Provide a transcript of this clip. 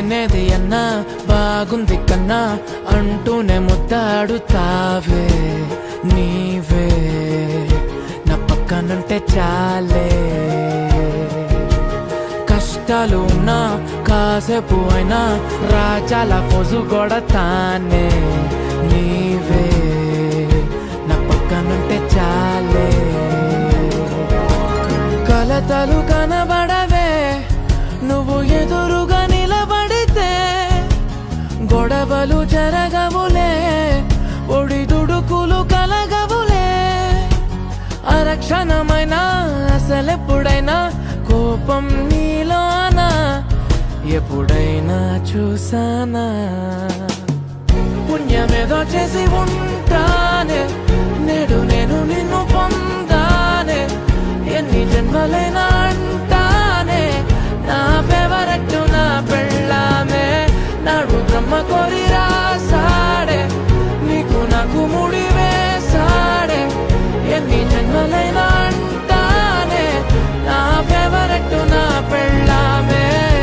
తినేది అన్నా బాగుంది కన్నా అంటూనే ముద్దాడుతావే నీవే నా పక్కనుంటే చాలే. కష్టాలు ఉన్నా కాసేపు అయినా రాజాల ఫోజు కొడతానే నీవే నా పక్కనుంటే చాలే. కలతలు కనబడవే నువ్వు ఎదురుగా నిలబడితే, గొడవలు జరగవులే ఒడిదుడుకులు కలగవులే. అరక్షణమైనా అసలెప్పుడైనా కోపం నీలోనా ఎప్పుడైనా చూసానా? పుణ్యమేదో చేసి ఉంటానే నేడు నేను నిన్ను పొందానే. ఎన్ని జన్మలైనా అంటానే నా ఫేవరెట్ నా పెళ్ళామే. నాడు బ్రహ్మ కోరి రాసాడే నీకు నాకు ముడి